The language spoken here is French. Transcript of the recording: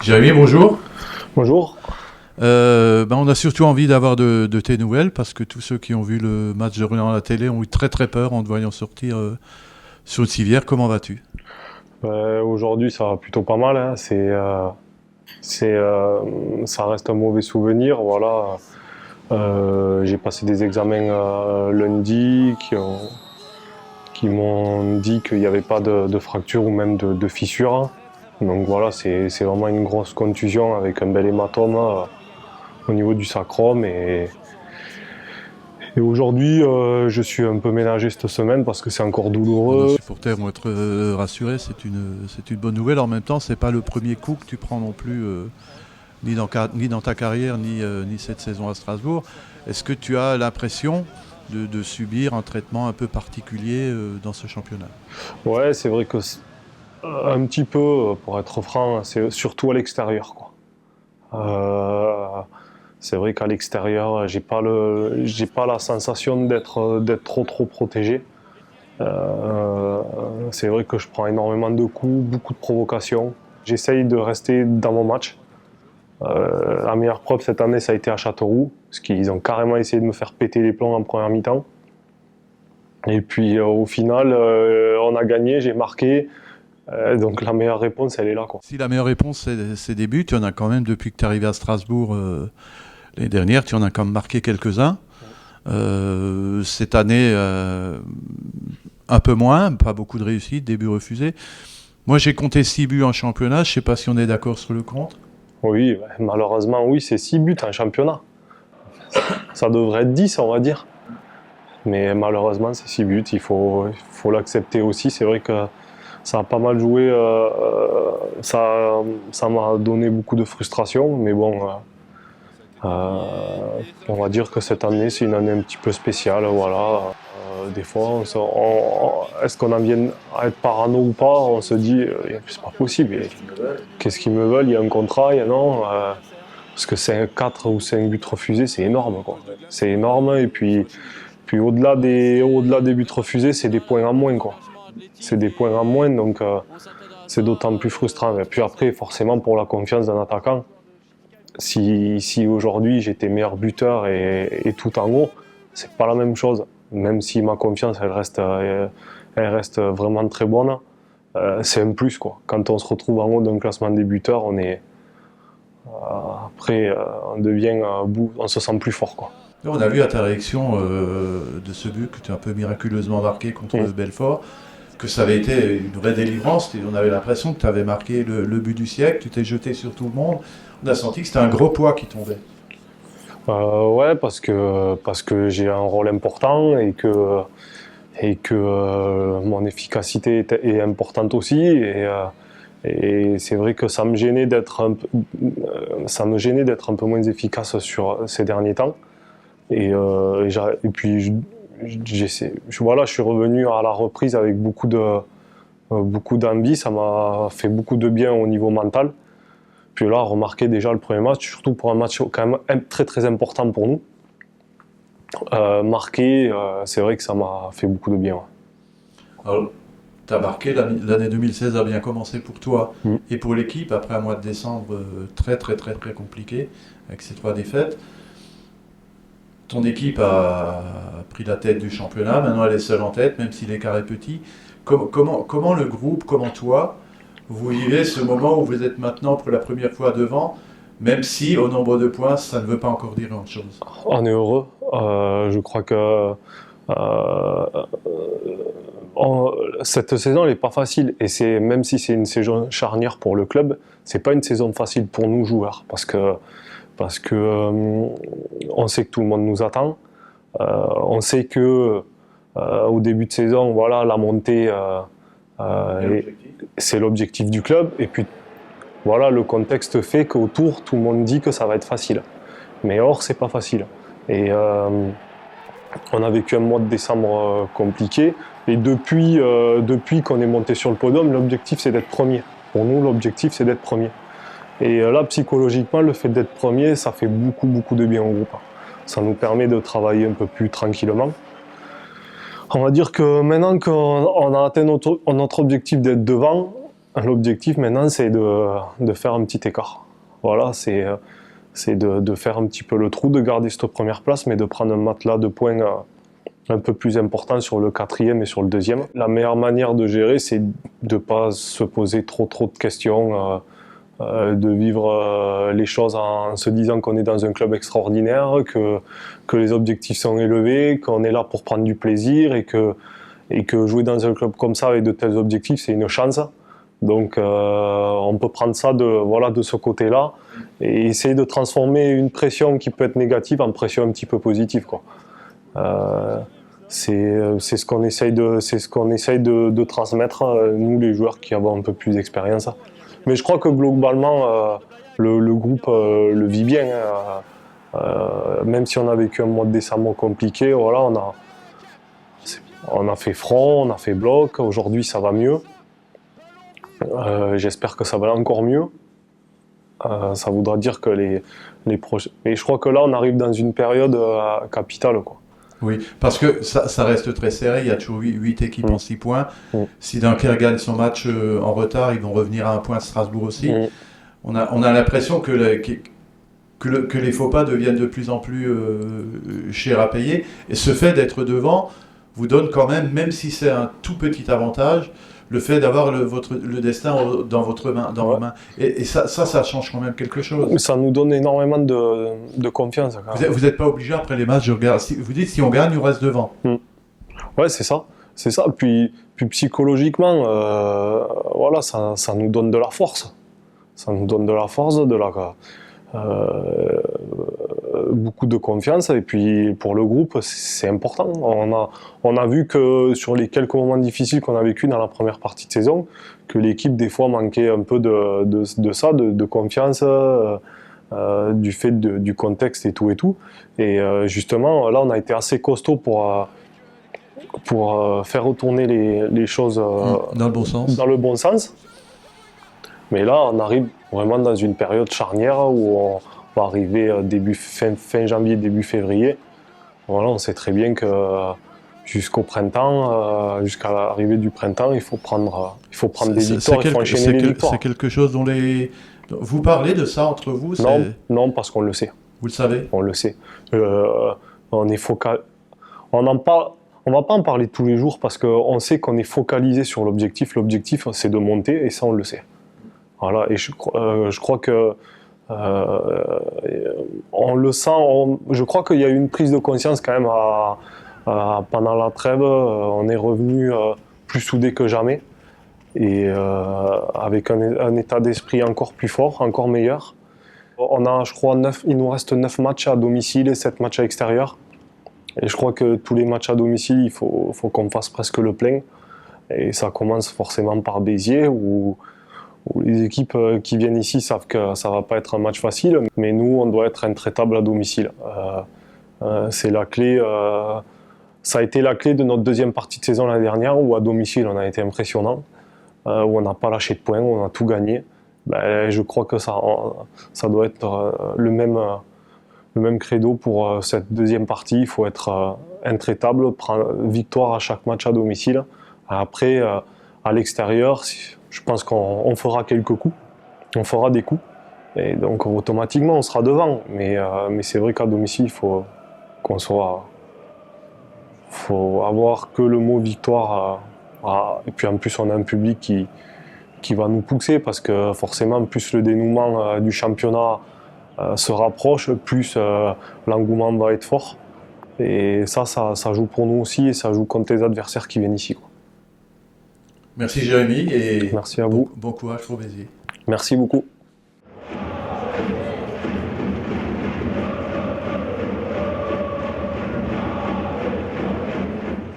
Jérémy, bonjour. Bonjour. On a surtout envie d'avoir de tes nouvelles parce que tous ceux qui ont vu le match de Rouen à la télé ont eu très très peur en te voyant sortir sur une civière. Comment vas-tu? Aujourd'hui, ça va plutôt pas mal, hein. Ça reste un mauvais souvenir. Voilà. J'ai passé des examens lundi qui m'ont dit qu'il n'y avait pas de fracture ou même de fissure. Donc voilà, c'est vraiment une grosse contusion avec un bel hématome au niveau du sacrum. Et aujourd'hui, je suis un peu ménagé cette semaine parce que c'est encore Nos douloureux. supporters vont être rassurés, c'est une bonne nouvelle. En même temps, c'est pas le premier coup que tu prends non plus, ni dans ta carrière, ni cette saison à Strasbourg. Est-ce que tu as l'impression de subir un traitement un peu particulier dans ce championnat? Ouais, c'est vrai que un petit peu, pour être franc, c'est surtout à l'extérieur, quoi. C'est vrai qu'à l'extérieur, j'ai pas la sensation d'être trop protégé. C'est vrai que je prends énormément de coups, beaucoup de provocations. J'essaye de rester dans mon match. La meilleure preuve cette année, ça a été à Châteauroux, parce qu'ils ont carrément essayé de me faire péter les plombs en première mi-temps. Et puis au final, on a gagné, j'ai marqué. Donc la meilleure réponse, elle est là, quoi. Si la meilleure réponse c'est des buts, tu en as quand même depuis que tu es arrivé à Strasbourg l'année dernière, tu en as quand même marqué quelques-uns. Cette année, un peu moins, pas beaucoup de réussite, des buts refusés. Moi, j'ai compté 6 buts en championnat. Je ne sais pas si on est d'accord sur le compte. Oui, malheureusement, oui, c'est 6 buts en championnat. Ça devrait être 10, on va dire. Mais malheureusement, c'est 6 buts. Il faut l'accepter aussi. C'est vrai que ça a pas mal joué. Ça m'a donné beaucoup de frustration. Mais bon, on va dire que cette année, c'est une année un petit peu spéciale. Voilà. Des fois, est-ce qu'on en vient à être parano ou pas? On se dit, c'est pas possible. Qu'est-ce qu'ils me veulent? Il y a un contrat, il y a non. Parce que c'est 4 ou 5 buts refusés, c'est énorme, quoi. C'est énorme. Et puis au-delà des buts refusés, c'est des points en moins, quoi. C'est des points en moins, donc c'est d'autant plus frustrant. Et puis après, forcément, pour la confiance d'un attaquant, si aujourd'hui j'étais meilleur buteur et tout en haut, c'est pas la même chose. Même si ma confiance, elle reste vraiment très bonne, c'est un plus, quoi. Quand on se retrouve en haut d'un classement des buteurs, après, on se sent plus fort, quoi. On a vu à ta réaction de ce but que tu as un peu miraculeusement marqué contre Belfort, que ça avait été une vraie délivrance. On avait l'impression que tu avais marqué le but du siècle, tu t'es jeté sur tout le monde. On a senti que c'était un gros poids qui tombait. Ouais, parce que j'ai un rôle important et que mon efficacité est importante aussi. Et c'est vrai que ça me gênait d'être un peu moins efficace sur ces derniers temps. Et puis voilà, je suis revenu à la reprise avec beaucoup d'envie. Ça m'a fait beaucoup de bien au niveau mental. Puis là, remarquer déjà le premier match, surtout pour un match quand même très très important pour nous. Marquer, c'est vrai que ça m'a fait beaucoup de bien. Ouais. Alors, tu as marqué, l'année 2016 a bien commencé pour toi et pour l'équipe, après un mois de décembre très très très très compliqué, avec ces 3 défaites. Ton équipe a pris la tête du championnat, maintenant elle est seule en tête, même si l'écart est petit. Comment le groupe, comment toi, vous vivez ce moment où vous êtes maintenant pour la première fois devant, même si au nombre de points, ça ne veut pas encore dire grand-chose? On est heureux. Je crois que cette saison n'est pas facile. Et même si c'est une saison charnière pour le club, c'est pas une saison facile pour nous joueurs. Parce que on sait que tout le monde nous attend. On sait que au début de saison, voilà, la montée, c'est l'objectif du club. Et puis voilà, le contexte fait qu'autour, tout le monde dit que ça va être facile. Mais or, c'est pas facile. Et on a vécu un mois de décembre compliqué. Et depuis qu'on est monté sur le podium, l'objectif c'est d'être premier. Pour nous, l'objectif c'est d'être premier. Et là, psychologiquement, le fait d'être premier, ça fait beaucoup de bien au groupe. Ça nous permet de travailler un peu plus tranquillement. On va dire que maintenant qu'on a atteint notre objectif d'être devant, l'objectif maintenant c'est de faire un petit écart. Voilà, c'est de faire un petit peu le trou, de garder cette première place, mais de prendre un matelas de points un peu plus important sur le 4e et sur le 2e. La meilleure manière de gérer, c'est de ne pas se poser trop de questions, de vivre les choses en se disant qu'on est dans un club extraordinaire, que les objectifs sont élevés, qu'on est là pour prendre du plaisir et que jouer dans un club comme ça avec de tels objectifs, c'est une chance. Donc on peut prendre ça de ce côté-là et essayer de transformer une pression qui peut être négative en pression un petit peu positive, quoi. C'est ce qu'on essaye de transmettre, nous les joueurs qui avons un peu plus d'expérience. Mais je crois que globalement, le groupe le vit bien. Même si on a vécu un mois de décembre compliqué, voilà, on a fait front, on a fait bloc. Aujourd'hui, ça va mieux. J'espère que ça va encore mieux. Ça voudra dire que les prochains. Et je crois que là, on arrive dans une période capitale, quoi. Oui, parce que ça reste très serré, il y a toujours 8 équipes en 6 points. Si Dunkerque gagne son match en retard, ils vont revenir à un point, Strasbourg aussi. On a l'impression que les faux pas deviennent de plus en plus chers à payer. Et ce fait d'être devant vous donne quand même si c'est un tout petit avantage, le fait d'avoir le destin dans vos mains. Et ça change quand même quelque chose. Ça nous donne énormément de confiance. Vous n'êtes pas obligé après les matchs de regarder. Vous dites si on gagne, on reste devant. Ouais, c'est ça. C'est ça. Puis psychologiquement, voilà, ça nous donne de la force. Ça nous donne de la force, beaucoup de confiance. Et puis pour le groupe, c'est important. On a vu que sur les quelques moments difficiles qu'on a vécu dans la première partie de saison, que l'équipe des fois manquait un peu de confiance, du fait du contexte et tout. Et justement, là, on a été assez costaud pour faire retourner les choses dans le bon sens. Mais là, on arrive vraiment dans une période charnière où on va arriver fin janvier, début février. Voilà, on sait très bien que jusqu'au printemps, jusqu'à l'arrivée du printemps, il faut prendre des victoires, il faut enchaîner les victoires. C'est quelque chose dont vous parlez de ça entre vous? Non, parce qu'on le sait. Vous le savez? On le sait. On est on va pas en parler tous les jours parce qu'on sait qu'on est focalisé sur l'objectif. L'objectif, c'est de monter et ça, on le sait. Voilà, et je crois que on le sent. Je crois qu'il y a eu une prise de conscience quand même pendant la trêve. On est revenu plus soudés que jamais et avec un état d'esprit encore plus fort, encore meilleur. On a, je crois, il nous reste 9 matchs à domicile et 7 matchs à l'extérieur. Et je crois que tous les matchs à domicile, il faut qu'on fasse presque le plein. Et ça commence forcément par Béziers où les équipes qui viennent ici savent que ça va pas être un match facile, mais nous, on doit être intraitable à domicile. C'est la clé. Ça a été la clé de notre deuxième partie de saison l'année dernière, où à domicile, on a été impressionnant, où on n'a pas lâché de points, où on a tout gagné. Je crois que ça doit être le même credo pour cette deuxième partie. Il faut être intraitable, prendre victoire à chaque match à domicile. Après, à l'extérieur, je pense qu'on fera quelques coups, on fera des coups, et donc automatiquement on sera devant. Mais c'est vrai qu'à domicile, il faut avoir que le mot victoire. Et puis en plus, on a un public qui va nous pousser parce que forcément, plus le dénouement du championnat se rapproche, plus l'engouement va être fort. Et ça joue pour nous aussi et ça joue contre les adversaires qui viennent ici, quoi. Merci Jérémy et merci à vous. Bon courage pour Béziers. Merci beaucoup.